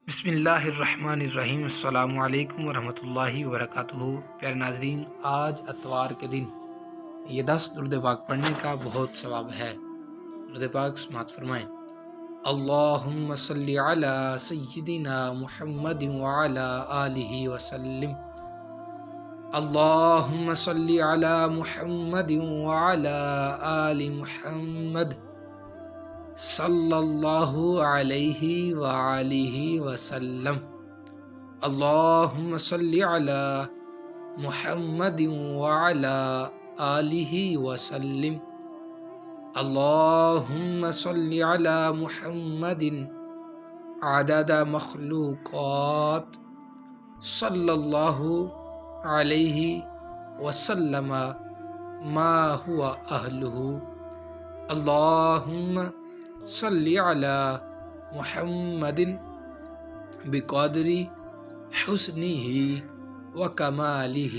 بسم اللہ الرحمن الرحیم۔ السلام علیکم ورحمۃ اللہ وبرکاتہ۔ پیارے ناظرین، آج اتوار کے دن یہ 10 درود پاک پڑھنے کا بہت ثواب ہے۔ درود پاک سماعت فرمائیں۔ اللہم صلی علی سیدنا محمد وعلی آلہ وسلم۔ اللہم صلی علی محمد وعلی آل محمد صلی اللہ علیہ وآلہ وسلم۔ اللہم صلی علی محمد وعلی آلہ وسلم۔ اللہم صلی علی محمد عدد مخلوقات صلی اللہ علیہ وسلم ما هو اہلہ۔ اللہم صلی علی محمد بقدر حسنہ و کمالہ۔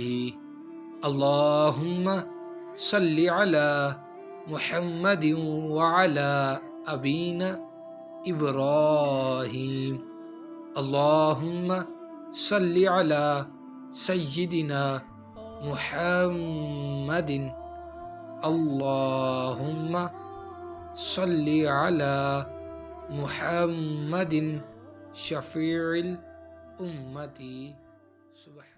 اللہم صلی علی محمد وعلی ابینا ابراہیم۔ اللہم صلی علی سیدنا محمد۔ اللہم صلی علی محمد شفیع الامت۔ سبحان